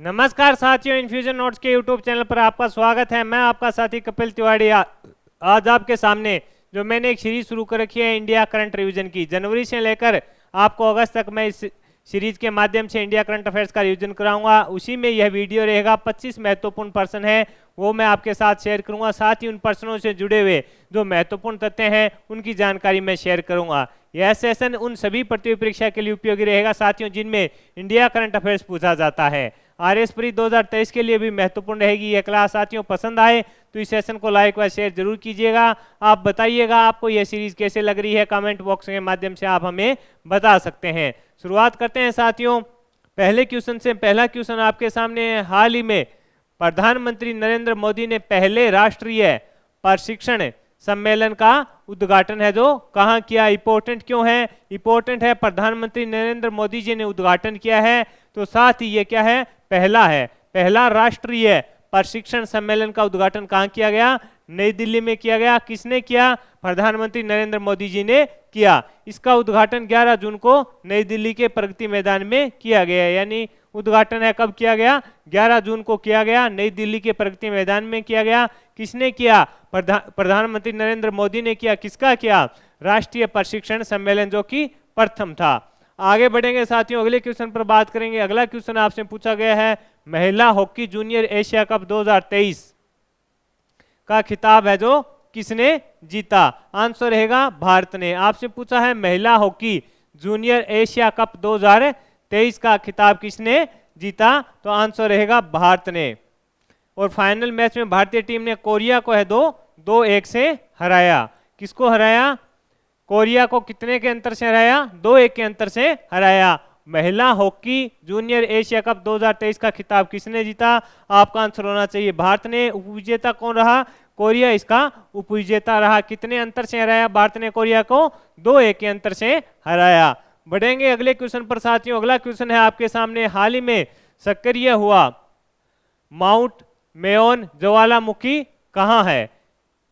नमस्कार साथियों, infusion notes के यूट्यूब चैनल पर आपका स्वागत है। मैं आपका साथी कपिल तिवारी आज आपके सामने जो मैंने एक सीरीज शुरू कर रखी है इंडिया करंट रिवीजन की। जनवरी से लेकर आपको अगस्त तक मैं इस सीरीज के माध्यम से इंडिया करंट अफेयर्स का रिवीजन कराऊंगा। उसी में यह वीडियो रहेगा। 25 महत्वपूर्ण प्रश्न है वो मैं आपके साथ शेयर करूंगा। साथ ही उन प्रश्नों से जुड़े हुए जो महत्वपूर्ण तथ्य हैं उनकी जानकारी मैं शेयर करूंगा। यह सेशन उन सभी प्रतियोगी परीक्षा के लिए उपयोगी रहेगा साथियों जिनमें इंडिया करंट अफेयर्स पूछा जाता है। आरएस प्री 2023 के लिए भी महत्वपूर्ण रहेगी यह क्लास। साथियों पसंद आए तो इस सेशन को लाइक व शेयर जरूर कीजिएगा। आप बताइएगा आपको यह सीरीज कैसे लग रही है, कमेंट बॉक्स के माध्यम से आप हमें बता सकते हैं। शुरुआत करते हैं साथियों पहले क्वेश्चन से। पहला क्वेश्चन आपके सामने है। हाल ही में प्रधानमंत्री नरेंद्र मोदी ने पहले राष्ट्रीय प्रशिक्षण सम्मेलन का उद्घाटन है जो कहाँ किया। इंपॉर्टेंट क्यों है? इंपॉर्टेंट है प्रधानमंत्री नरेंद्र मोदी जी ने उद्घाटन किया है, तो साथ ही ये क्या है, पहला है। पहला राष्ट्रीय प्रशिक्षण सम्मेलन का उद्घाटन कहाँ किया गया? नई दिल्ली में किया गया। किसने किया? प्रधानमंत्री नरेंद्र मोदी जी ने किया। इसका उद्घाटन 11 जून को नई दिल्ली के प्रगति मैदान में किया गया। यानी उद्घाटन है कब किया गया? 11 जून को किया गया, नई दिल्ली के प्रगति मैदान में किया गया। किसने किया? प्रधानमंत्री नरेंद्र मोदी ने किया। किसका किया? राष्ट्रीय प्रशिक्षण सम्मेलन जो कि प्रथम था। आगे बढ़ेंगे साथियों, अगले क्वेश्चन पर बात करेंगे। अगला क्वेश्चन आपसे पूछा गया है महिला हॉकी जूनियर एशिया कप 2023 का खिताब है जो किसने जीता। आंसर रहेगा भारत ने। आपसे पूछा है महिला हॉकी जूनियर एशिया कप 2023 का खिताब किसने जीता, तो आंसर रहेगा भारत ने। और फाइनल मैच में भारतीय टीम ने कोरिया को है 2-1 से हराया। किसको हराया? कोरिया को कितने के अंतर से हराया? 2-1 के अंतर से हराया। महिला हॉकी जूनियर एशिया कप 2023 का खिताब किसने जीता? आपका आंसर होना चाहिए भारत ने। उपविजेता कौन रहा? कोरिया इसका उपविजेता रहा। कितने अंतर से हराया भारत ने कोरिया को? 2-1 के अंतर से हराया। बढ़ेंगे अगले क्वेश्चन पर साथियों। अगला क्वेश्चन है आपके सामने। हाल ही में सक्रिय हुआ माउंट मेयोन ज्वालामुखी कहाँ है?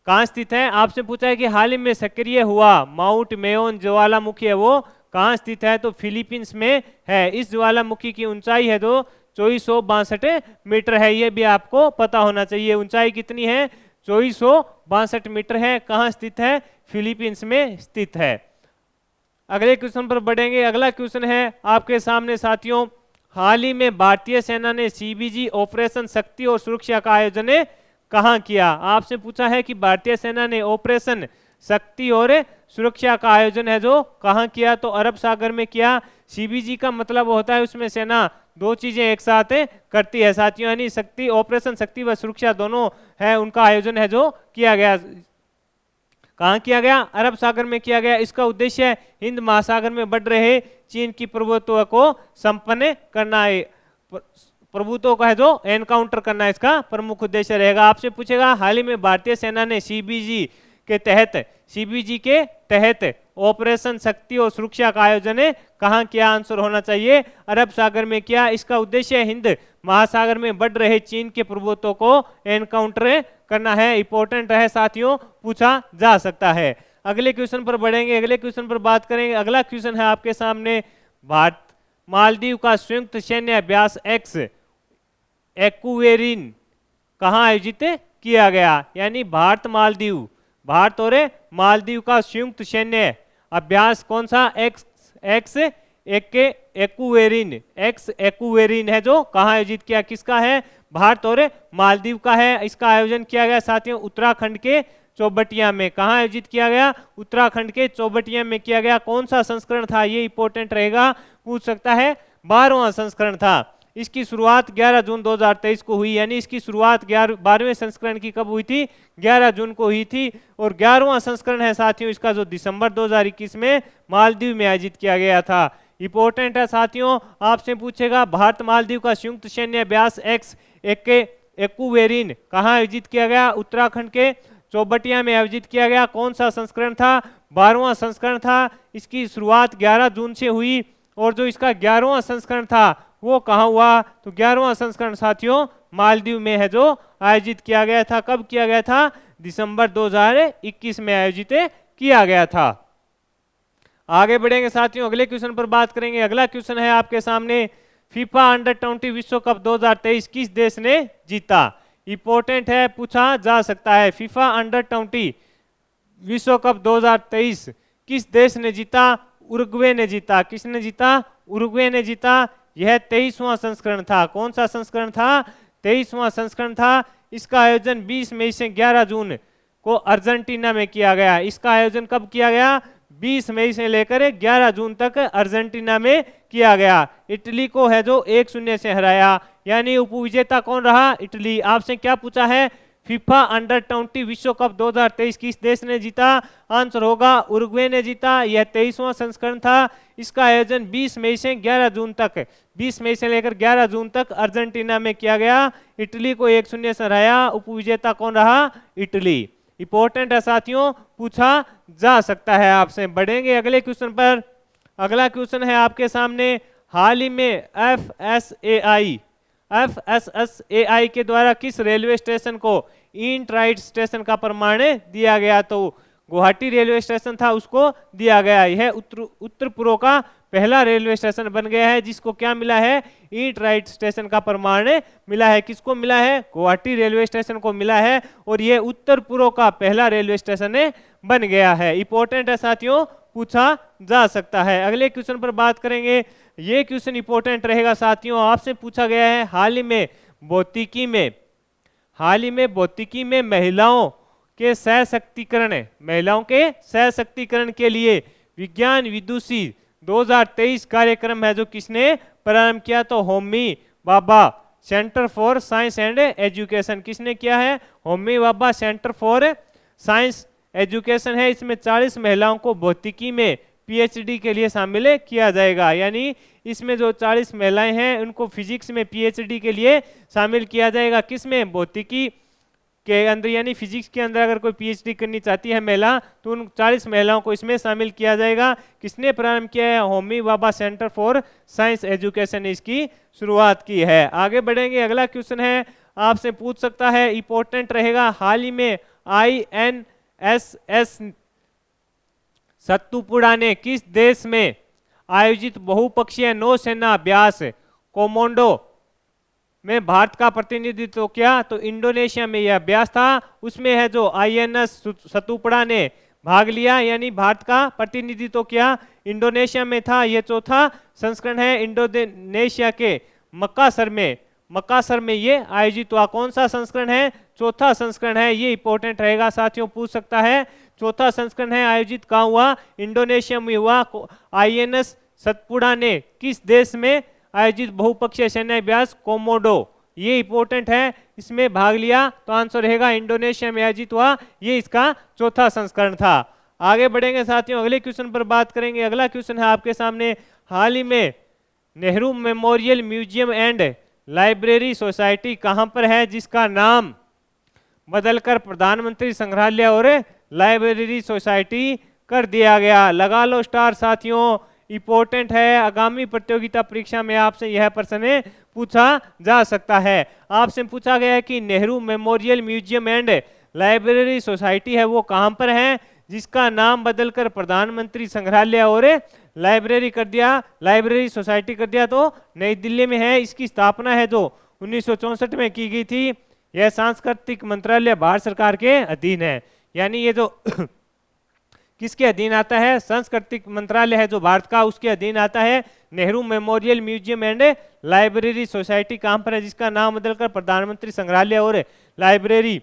कहाँ स्थित है? आपसे पूछा है कि हाल ही में सक्रिय हुआ माउंट मेयोन ज्वालामुखी है वो कहाँ स्थित है, तो फिलीपींस में है। इस ज्वालामुखी की ऊंचाई है जो 2462 मीटर है। ये भी आपको पता होना चाहिए। ऊंचाई कितनी है? 2462 मीटर है। कहाँ स्थित है? फिलीपींस में स्थित है। अगले क्वेश्चन पर बढ़ेंगे। अगला क्वेश्चन है आपके सामने साथियों। हाल ही में भारतीय सेना ने सीबीजी ऑपरेशन शक्ति और सुरक्षा का आयोजन कहाँ किया। आपसे पूछा है कि भारतीय सेना ने ऑपरेशन शक्ति और सुरक्षा का आयोजन है जो कहाँ किया, तो अरब सागर में किया। सीबीजी का मतलब होता है उसमें सेना दो चीजें एक साथ करती है साथियों, यानी शक्ति, ऑपरेशन शक्ति व सुरक्षा दोनों है, उनका आयोजन है जो किया गया। कहाँ किया गया? अरब सागर में किया गया। इसका उद्देश्य हिंद महासागर में बढ़ रहे चीन की प्रभुत्व को संपन्न करना है। प्रभुत्व का है जो एनकाउंटर करना इसका प्रमुख उद्देश्य रहेगा। आपसे पूछेगा हाल ही में भारतीय सेना ने सीबीजी के तहत ऑपरेशन शक्ति और सुरक्षा का आयोजन कहाँ किया। आंसर होना चाहिए अरब सागर में किया। इसका उद्देश्य हिंद महासागर में बढ़ रहे चीन के प्रभुत्व को एनकाउंटर करना है। इंपॉर्टेंट है साथियों, पूछा जा सकता है। अगले क्वेश्चन पर बढ़ेंगे। अगले क्वेश्चन पर बात करेंगे। अगला क्वेश्चन है आपके सामने। भारत मालदीव का संयुक्त सैन्य अभ्यास एक्वेरिन कहाँ आयोजित किया गया। यानी भारत और मालदीव का संयुक्त सैन्य अभ्यास कौन सा? एक्वेरिन है जो कहाँ आयोजित किया। किसका है? भारत और मालदीव का है। इसका आयोजन किया गया साथियों उत्तराखंड के चौबटिया में। कहाँ आयोजित किया गया? उत्तराखंड के चौबटिया में किया गया। कौन सा संस्करण था? ये इंपॉर्टेंट रहेगा, पूछ सकता है। 12वां संस्करण था। इसकी शुरुआत 11 जून 2023 को हुई। यानी इसकी शुरुआत 12वें संस्करण की कब हुई थी? 11 जून को हुई थी। और 11वां संस्करण है साथियों इसका जो दिसंबर 2021 में मालदीव में आयोजित किया गया था। इंपॉर्टेंट है साथियों, आपसे पूछेगा भारत मालदीव का संयुक्त सैन्य अभ्यास एक्वेरिन कहाँ आयोजित किया गया? उत्तराखंड के चौबटिया में आयोजित किया गया। कौन सा संस्करण था? 12वां संस्करण था। इसकी शुरुआत 11 जून से हुई और जो इसका 11वां संस्करण था वो कहाँ हुआ? तो 11वां संस्करण साथियों मालदीव में है जो आयोजित किया गया था। कब किया गया था? दिसंबर 2021 में आयोजित किया गया था। आगे बढ़ेंगे साथियों, अगले क्वेश्चन पर बात करेंगे। अगला क्वेश्चन है आपके सामने। फीफा अंडर 20 विश्व कप 2023 किस देश ने जीता? इंपॉर्टेंट है, पूछा जा सकता है। फीफा अंडर 20 विश्व कप 2023 किस देश ने जीता? उरुग्वे ने जीता। किसने जीता? उरुग्वे ने जीता। यह 23वां संस्करण था। कौन सा संस्करण था? 23वां संस्करण था। इसका आयोजन 20 मई से 11 जून को अर्जेंटीना में किया गया। इसका आयोजन कब किया गया? 20 मई से लेकर 11 जून तक अर्जेंटीना में किया गया। इटली को है जो 1-0 से हराया, यानी उपविजेता कौन रहा? इटली। आपसे क्या पूछा है? फीफा अंडर 20 विश्व कप 2023 किस देश ने जीता? आंसर होगा उरुग्वे ने जीता। यह 23वां संस्करण था। इसका आयोजन 20 मई से 11 जून तक 20 मई से लेकर 11 जून तक अर्जेंटीना में किया गया। इटली को 1-0 से हराया। उपविजेता कौन रहा? इटली। इंपॉर्टेंट है साथियों, पूछा जा सकता है आपसे। बढ़ेंगे अगले क्वेश्चन पर। अगला क्वेश्चन है आपके सामने। हाल ही में FSSAI के द्वारा किस रेलवे स्टेशन को ईट राइट स्टेशन का प्रमाण दिया गया? तो गुवाहाटी रेलवे स्टेशन था, उसको दिया गया। यह उत्तर पूर्व का पहला रेलवे स्टेशन बन गया है जिसको क्या मिला है? ईट राइट स्टेशन का प्रमाण मिला है। किसको मिला है? गुवाहाटी रेलवे स्टेशन को मिला है, और यह उत्तर पूर्व का पहला रेलवे स्टेशन बन गया है। इंपॉर्टेंट है साथियों, पूछा जा सकता है। अगले क्वेश्चन पर बात करेंगे। ये क्वेश्चन इंपॉर्टेंट रहेगा साथियों। आपसे पूछा गया है हाल ही में भौतिकी में महिलाओं के सशक्तिकरण के लिए विज्ञान विदुषी 2023 कार्यक्रम है जो किसने प्रारंभ किया? तो Homi Bhabha centre for science and education. किसने किया है? Homi Bhabha centre for science education है। इसमें 40 महिलाओं को भौतिकी में पीएचडी के लिए शामिल किया जाएगा। यानी इसमें जो 40 महिलाएं हैं उनको फिजिक्स में पीएचडी के लिए शामिल किया जाएगा। किसमें? भौतिकी के अंदर, यानी फिजिक्स के अंदर अगर कोई पीएचडी करनी चाहती है महिला तो उन 40 महिलाओं को इसमें शामिल किया जाएगा। किसने प्रारंभ किया है? Homi Bhabha centre for science education ने इसकी शुरुआत की है। आगे बढ़ेंगे। अगला क्वेश्चन है आपसे पूछ सकता है, इंपॉर्टेंट रहेगा। हाल ही में INSS सत्तुपुड़ा ने किस देश में आयोजित बहुपक्षीय नौसेना अभ्यास कोमोडो में भारत का प्रतिनिधित्व किया? तो इंडोनेशिया में यह अभ्यास था। उसमें है जो INS सत्तुपुड़ा ने भाग लिया, यानी भारत का प्रतिनिधित्व किया। इंडोनेशिया में था। यह चौथा संस्करण है। इंडोनेशिया के मक्कासर में ये आयोजित हुआ। कौन सा संस्करण है? चौथा संस्करण है। ये इंपॉर्टेंट रहेगा साथियों, पूछ सकता है। चौथा संस्करण है। आयोजित कहाँ हुआ? इंडोनेशिया में हुआ। INS सतपुड़ा ने किस देश में आयोजित बहुपक्षीय सैन्य अभ्यास कोमोडो, ये इंपॉर्टेंट है, इसमें भाग लिया? तो आंसर रहेगा इंडोनेशिया में आयोजित हुआ। ये इसका चौथा संस्करण था। आगे बढ़ेंगे साथियों, अगले क्वेश्चन पर बात करेंगे। अगला क्वेश्चन है आपके सामने। हाल ही में Nehru memorial museum and library society कहां पर है जिसका नाम बदलकर प्रधानमंत्री संग्रहालय और लाइब्रेरी सोसाइटी कर दिया गया? लगा लो स्टार साथियों, इंपॉर्टेंट है। आगामी प्रतियोगिता परीक्षा में आपसे यह प्रश्न पूछा जा सकता है। आपसे पूछा गया है कि Nehru memorial museum and library society है वो कहां पर है जिसका नाम बदलकर प्रधानमंत्री संग्रहालय और लाइब्रेरी सोसाइटी कर दिया? तो नई दिल्ली में है। इसकी स्थापना है जो 1964 में की गई थी। यह सांस्कृतिक मंत्रालय भारत सरकार के अधीन है। यानी ये जो किसके अधीन आता है? सांस्कृतिक मंत्रालय है जो भारत का, उसके अधीन आता है। Nehru memorial museum and library society कहां पर है जिसका नाम बदलकर प्रधानमंत्री संग्रहालय और लाइब्रेरी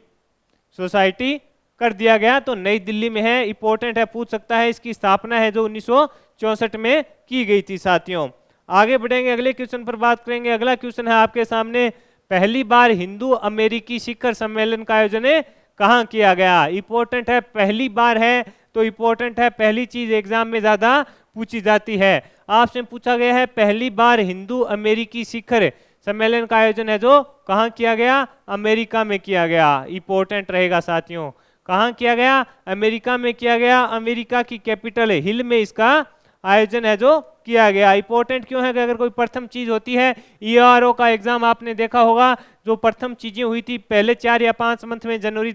सोसाइटी कर दिया गया? तो नई दिल्ली में है। इंपॉर्टेंट है, पूछ सकता है। इसकी स्थापना है जो 1964 में की गई थी साथियों। आगे बढ़ेंगे, अगले क्वेश्चन पर बात करेंगे। अगला क्वेश्चन है आपके सामने। पहली बार हिंदू अमेरिकी शिखर सम्मेलन का आयोजन कहाँ किया गया? इंपॉर्टेंट है, पहली बार है तो इंपॉर्टेंट है, पहली चीज एग्जाम में ज्यादा पूछी जाती है। आपसे पूछा गया है पहली बार हिंदू अमेरिकी शिखर सम्मेलन का आयोजन है जो कहाँ किया गया? अमेरिका में किया गया। इंपॉर्टेंट रहेगा साथियों, कहाँ किया गया? अमेरिका में किया गया। अमेरिका की कैपिटल हिल में इसका आयोजन है जो किया गया। इंपॉर्टेंट क्यों है कि अगर कोई प्रथम चीज होती है, ERO का एग्जाम आपने देखा होगा, जो प्रथम चीजें हुई थी पहले 4 या 5 मंथ में जनवरी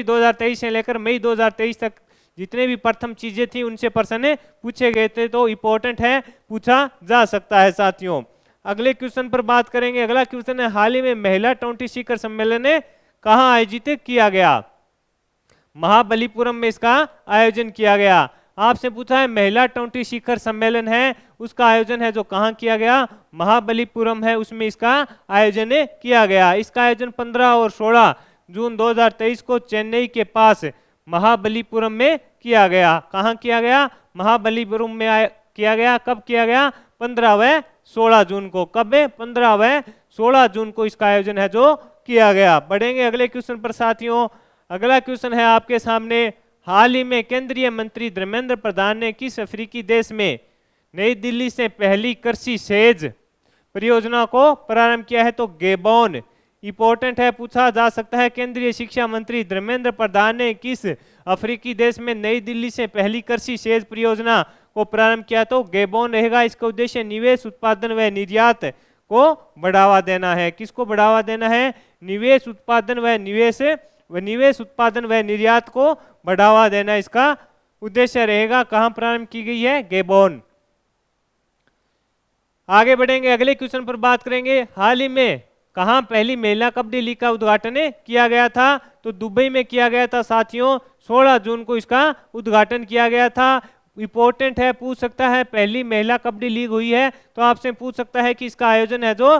2023 से लेकर मई 2023 तक जितने भी प्रथम चीजें थी उनसे प्रश्न पूछे गए थे, तो इंपॉर्टेंट है, पूछा जा सकता है साथियों। अगले क्वेश्चन पर बात करेंगे। अगला क्वेश्चन है, हाल ही में महिला T20 शिखर सम्मेलन कहाँ आयोजित किया गया? महाबलीपुरम में इसका आयोजन किया गया। आपसे पूछा है महिला T20 शिखर सम्मेलन है, उसका आयोजन है जो कहाँ किया गया? महाबलीपुरम है, उसमें इसका आयोजन किया गया। इसका आयोजन 15 और 16 जून 2023 को चेन्नई के पास महाबलीपुरम में किया गया। कहाँ किया गया? महाबलीपुरम में किया गया। कब किया गया? 15 व 16 जून को। कब? 15 व 16 जून को इसका आयोजन है जो किया गया। बढ़ेंगे अगले क्वेश्चन पर साथियों। अगला क्वेश्चन है आपके सामने, हाल ही में केंद्रीय मंत्री धर्मेंद्र प्रधान ने किस अफ्रीकी देश में नई दिल्ली से पहली कृषि सेज परियोजना को प्रारंभ किया है? तो गेबोन। इंपॉर्टेंट है, पूछा जा सकता है। केंद्रीय शिक्षा मंत्री धर्मेंद्र प्रधान ने किस अफ्रीकी देश में नई दिल्ली से पहली कृषि सेज परियोजना को प्रारंभ किया? तो गेबोन रहेगा। इसका उद्देश्य निवेश, उत्पादन व निर्यात को बढ़ावा देना है। किसको बढ़ावा देना है? निवेश, उत्पादन व निवेश, उत्पादन व निर्यात को बढ़ावा देना इसका उद्देश्य रहेगा। कहां प्रारंभ की गई है? गेबोन। आगे बढ़ेंगे, अगले क्वेश्चन पर बात करेंगे। हाल ही में कहां पहली महिला कबड्डी लीग का उद्घाटन किया गया था? तो दुबई में किया गया था साथियों। 16 जून को इसका उद्घाटन किया गया था। इंपॉर्टेंट है, पूछ सकता है पहली महिला कबड्डी लीग हुई है, तो आपसे पूछ सकता है कि इसका आयोजन है जो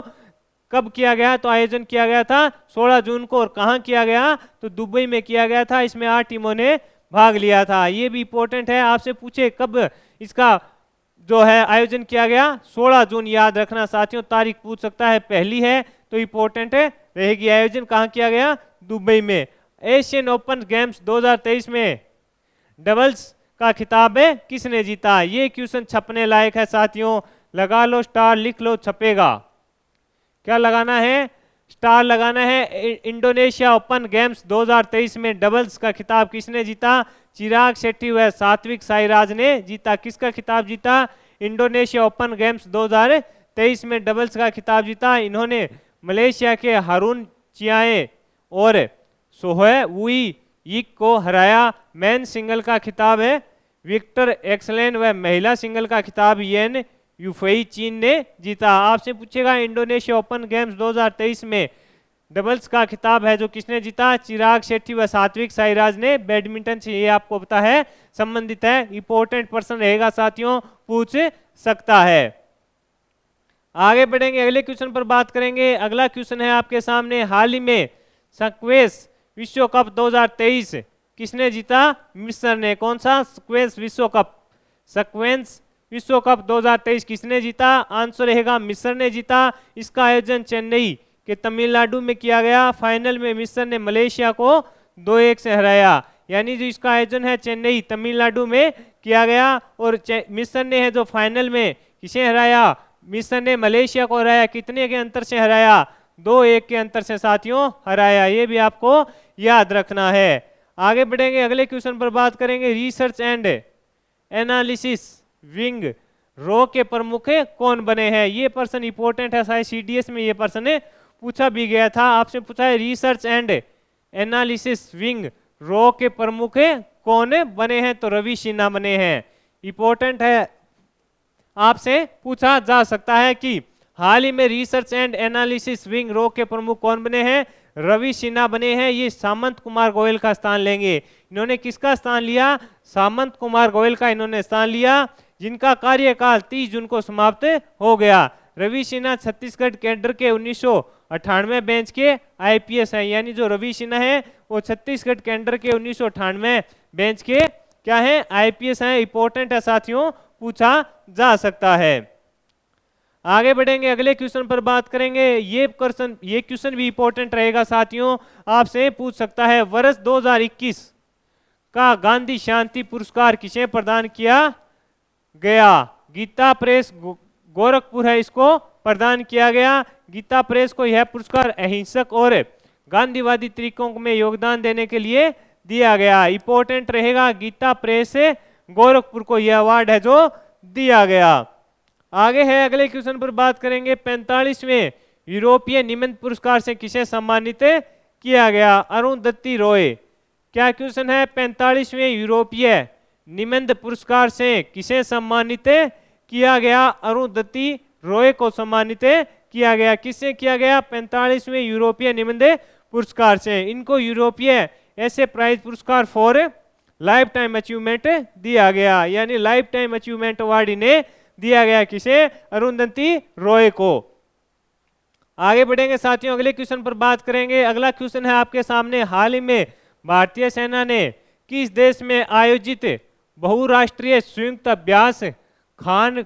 कब किया गया? तो आयोजन किया गया था 16 जून को। और कहां किया गया? तो दुबई में किया गया था। इसमें 8 टीमों ने भाग लिया था। ये भी इंपॉर्टेंट है, आपसे पूछे कब इसका जो है आयोजन किया गया? 16 जून। याद रखना साथियों, तारीख पूछ सकता है, पहली है तो इंपॉर्टेंट रहेगी। आयोजन कहां किया गया? दुबई में। एशियन ओपन गेम्स 2023 में डबल्स का खिताब किसने जीता? ये क्वेश्चन छपने लायक है साथियों। लगा लो स्टार, लिख लो, छपेगा। क्या लगाना है? स्टार लगाना है। इंडोनेशिया ओपन गेम्स 2023 में डबल्स का खिताब किसने जीता? चिराग शेट्टी व सात्विक साईराज ने जीता। किसका खिताब जीता? इंडोनेशिया ओपन गेम्स 2023 में डबल्स का खिताब जीता। इन्होंने मलेशिया के हारून चियाए और सोहे वुई यिक को हराया। मेन सिंगल का खिताब है विक्टर एक्सलेन व महिला सिंगल का खिताब येन यूफई चीन ने जीता। आपसे पूछेगा इंडोनेशिया ओपन गेम्स 2023 में डबल्स का खिताब है जो किसने जीता? चिराग शेट्टी व सात्विक साईराज ने। बैडमिंटन से ये आपको पता है संबंधित है। इंपॉर्टेंट पर्सन रहेगा साथियों, पूछ सकता है। आगे बढ़ेंगे, अगले क्वेश्चन पर बात करेंगे। अगला क्वेश्चन है आपके सामने, हाल ही में स्क्वैश विश्व कप 2023 किसने जीता? मिस्र ने। कौन सा? स्क्वैश विश्व कप। स्क्वैश विश्व कप 2023 किसने जीता? आंसर रहेगा मिस्र ने जीता। इसका आयोजन चेन्नई के तमिलनाडु में किया गया। फाइनल में मिस्र ने मलेशिया को 2-1 से हराया। यानी जो इसका आयोजन है चेन्नई तमिलनाडु में किया गया। और मिस्र ने है जो फाइनल में किसे हराया? मिस्र ने मलेशिया को हराया। कितने के अंतर से हराया? 2-1 के अंतर से साथियों हराया। ये भी आपको याद रखना है। आगे बढ़ेंगे, अगले क्वेश्चन पर बात करेंगे। रिसर्च एंड एनालिसिस विंग रो के प्रमुख कौन बने हैं? ये पर्सन इंपॉर्टेंट है, शायद CDS में ये पर्सन पूछा भी गया था। आपसे पूछा है रिसर्च एंड एनालिसिस विंग रो के प्रमुख कौन बने हैं? तो रवि सिन्हा बने हैं। इंपॉर्टेंट है, आपसे पूछा जा सकता है कि हाल ही में रिसर्च एंड एनालिसिस विंग रो के प्रमुख कौन बने हैं? रवि सिन्हा बने हैं। ये सामंत कुमार गोयल का स्थान लेंगे। इन्होंने किसका स्थान लिया? सामंत कुमार गोयल का इन्होंने स्थान लिया, जिनका कार्यकाल 30 जून को समाप्त हो गया। रवि सिन्हा छत्तीसगढ़ कैडर के 1998 बेंच के IPS हैं। यानी जो रवि सिन्हा है वो छत्तीसगढ़ कैडर के 1998 बेंच के क्या है? IPS हैं। इंपॉर्टेंट है साथियों, पूछा जा सकता है। आगे बढ़ेंगे, अगले क्वेश्चन पर बात करेंगे। ये क्वेश्चन भी इंपॉर्टेंट रहेगा साथियों, आपसे पूछ सकता है वर्ष 2021 का गांधी शांति पुरस्कार किसे प्रदान किया गया? गीता प्रेस गोरखपुर है, इसको प्रदान किया गया। गीता प्रेस को यह पुरस्कार अहिंसक और गांधीवादी तरीकों में योगदान देने के लिए दिया गया। इंपॉर्टेंट रहेगा, गीता प्रेस गोरखपुर को यह अवार्ड है जो दिया गया। आगे है, अगले क्वेश्चन पर बात करेंगे। 45वें यूरोपीय निबंध पुरस्कार से किसे सम्मानित किया गया? अरुणधति रॉय। क्या क्वेश्चन है? 45वें यूरोपीय निबंध पुरस्कार से किसे सम्मानित किया गया? अरुंधति रॉय को सम्मानित किया गया। किससे किया गया? 45वें यूरोपीय निबंध पुरस्कार से। इनको यूरोपीय ऐसे प्राइज पुरस्कार फॉर लाइफ टाइम अचीवमेंट दिया गया, यानी लाइफ टाइम अचीवमेंट अवार्ड इन्हें दिया गया। किसे? अरुंधति रॉय को। आगे बढ़ेंगे साथियों, अगले क्वेश्चन पर बात करेंगे। अगला क्वेश्चन है आपके सामने, हाल ही में भारतीय सेना ने किस देश में आयोजित बहुराष्ट्रीय संयुक्त अभ्यास खान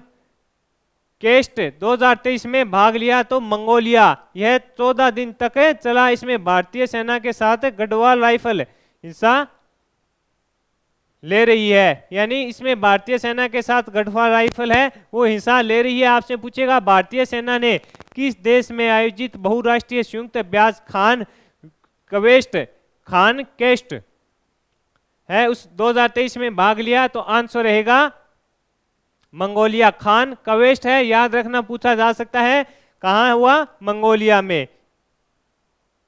केस्ट 2023 में भाग लिया? तो मंगोलिया। यह 14 दिन तक चला। इसमें भारतीय सेना के साथ गढ़वाल राइफल हिस्सा ले रही है, यानी इसमें भारतीय सेना के साथ गढ़वाल राइफल है वो हिस्सा ले रही है। आपसे पूछेगा भारतीय सेना ने किस देश में आयोजित बहुराष्ट्रीय संयुक्त अभ्यास खान केस्ट है उस 2023 में भाग लिया? तो आंसर रहेगा मंगोलिया। खान क्वेस्ट है, याद रखना, पूछा जा सकता है कहाँ हुआ? मंगोलिया में।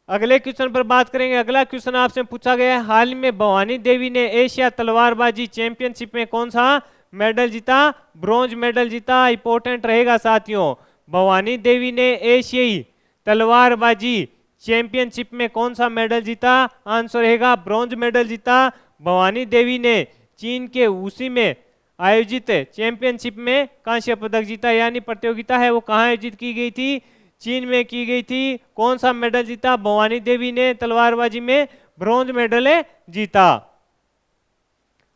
अगले क्वेश्चन पर बात करेंगे। अगला क्वेश्चन आपसे पूछा गया है, हाल ही में भवानी देवी ने एशिया तलवारबाजी चैंपियनशिप में कौन सा मेडल जीता? ब्रॉन्ज मेडल जीता। इंपॉर्टेंट रहेगा साथियों। भवानी देवी ने एशियाई तलवारबाजी चैंपियनशिप में कौन सा मेडल जीता? आंसर रहेगा ब्रॉन्ज मेडल जीता। भवानी देवी ने चीन के वुशी में आयोजित चैंपियनशिप में कांस्य पदक जीता, यानी प्रतियोगिता है वो कहाँ आयोजित की गई थी? चीन में की गई थी। कौन सा मेडल जीता? भवानी देवी ने तलवारबाजी में ब्रॉन्ज मेडल जीता।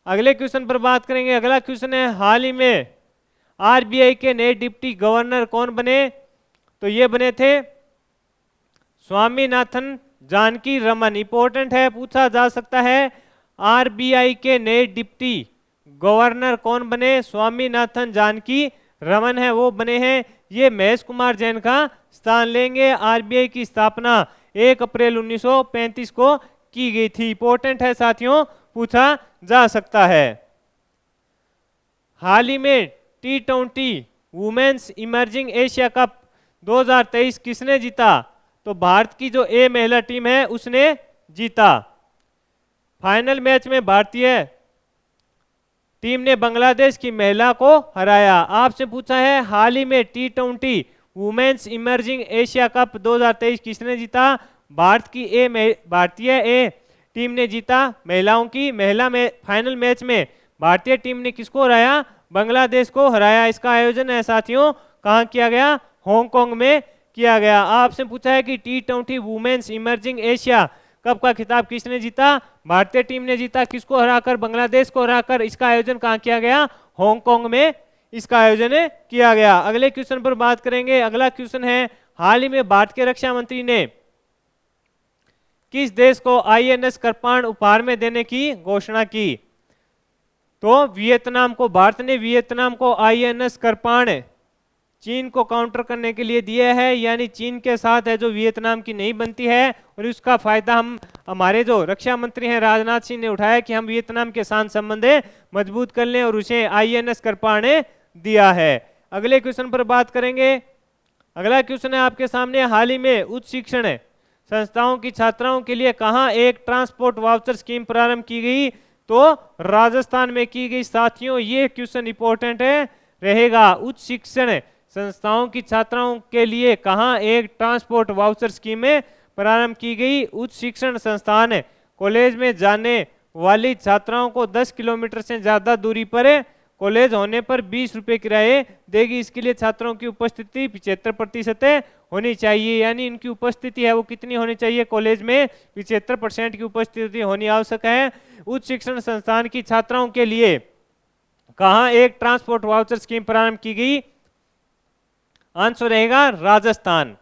अगले क्वेश्चन पर बात करेंगे। अगला क्वेश्चन है, हाल ही में आरबीआई के नए डिप्टी गवर्नर कौन बने? तो ये बने थे स्वामीनाथन जानकी रमन। इंपॉर्टेंट है, पूछा जा सकता है। आरबीआई के नए डिप्टी गवर्नर कौन बने? स्वामीनाथन जानकी रमन है वो बने हैं। ये महेश कुमार जैन का स्थान लेंगे। आरबीआई की स्थापना 1 अप्रैल 1935 को की गई थी। इंपॉर्टेंट है साथियों, पूछा जा सकता है। हाल ही में T20 women's emerging Asia cup 2023 किसने जीता? तो भारत की जो ए महिला टीम है उसने जीता। फाइनल मैच में भारतीय टीम ने बांग्लादेश की महिला को हराया। आपसे पूछा है, हाल ही में T20 women's emerging Asia cup 2023 किसने जीता? भारतीय ए टीम ने जीता। महिलाओं की फाइनल मैच में भारतीय टीम ने किसको हराया? बांग्लादेश को हराया। इसका आयोजन है साथियों कहाँ किया गया? हांगकांग में किया गया। आपसे पूछा है कि T20 women's emerging Asia cup का खिताब किसने जीता? भारतीय टीम ने जीता। किसको हराकर? बांग्लादेश को हराकर। इसका आयोजन कहाँ किया गया? हांगकांग में इसका आयोजन किया गया। अगले क्वेश्चन पर बात करेंगे। अगला क्वेश्चन है, हाल ही में भारत के रक्षा मंत्री ने किस देश को INS कृपाण उपहार में देने की घोषणा की? तो वियतनाम को। भारत ने वियतनाम को INS कृपाण चीन को काउंटर करने के लिए दिया है, यानी चीन के साथ है जो वियतनाम की नहीं बनती है, और उसका फायदा हमारे जो रक्षा मंत्री हैं राजनाथ सिंह ने उठाया कि हम वियतनाम के साथ संबंध मजबूत कर लें, और उसे INS कृपाण दिया है। अगले क्वेश्चन पर बात करेंगे। अगला क्वेश्चन है आपके सामने, हाल ही में उच्च शिक्षण संस्थाओं की छात्राओं के लिए कहाँ एक ट्रांसपोर्ट वाउचर स्कीम प्रारंभ की गई? तो राजस्थान में की गई। साथियों ये क्वेश्चन इंपॉर्टेंट रहेगा। उच्च शिक्षण संस्थाओं की छात्राओं के लिए कहाँ एक ट्रांसपोर्ट वाउचर स्कीम प्रारंभ की गई? उच्च शिक्षण संस्थान कॉलेज में जाने वाली छात्राओं को 10 किलोमीटर से ज्यादा दूरी पर कॉलेज होने पर 20 रुपये किराए देगी। इसके लिए छात्रों की उपस्थिति 75% होनी चाहिए, यानी इनकी उपस्थिति है वो कितनी होनी चाहिए? कॉलेज में 75% की उपस्थिति होनी आवश्यक है। उच्च शिक्षण संस्थान की छात्राओं के लिए कहाँ एक ट्रांसपोर्ट वाउचर स्कीम प्रारंभ की गई? आंसर रहेगा राजस्थान।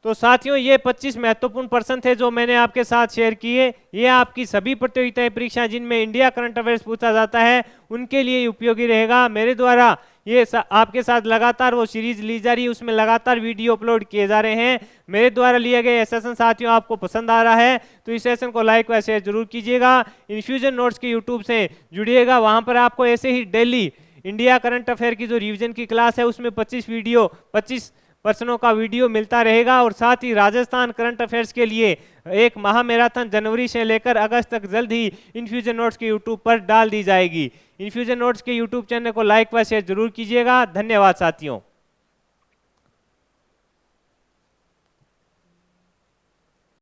तो साथियों ये 25 महत्वपूर्ण प्रश्न थे जो मैंने आपके साथ शेयर किए। ये आपकी सभी प्रतियोगिताएं परीक्षा जिनमें इंडिया करंट अफेयर्स पूछा जाता है उनके लिए उपयोगी रहेगा। मेरे द्वारा ये आपके साथ लगातार वो सीरीज ली जा रही है, उसमें लगातार वीडियो अपलोड किए जा रहे हैं। मेरे द्वारा लिए गए सेशन साथियों आपको पसंद आ रहा है तो इस सेशन को लाइक व शेयर जरूर कीजिएगा। इन्फ्यूजन नोट्स के यूट्यूब से जुड़िएगा, वहाँ पर आपको ऐसे ही डेली इंडिया करंट अफेयर की जो रिवीजन की क्लास है उसमें 25 प्रश्नों का वीडियो मिलता रहेगा। और साथ ही राजस्थान करंट अफेयर्स के लिए एक महा मैराथन जनवरी से लेकर अगस्त तक जल्द ही इन्फ्यूजन नोट्स के यूट्यूब पर डाल दी जाएगी। इन्फ्यूजन नोट्स के यूट्यूब चैनल को लाइक व शेयर जरूर कीजिएगा। धन्यवाद साथियों।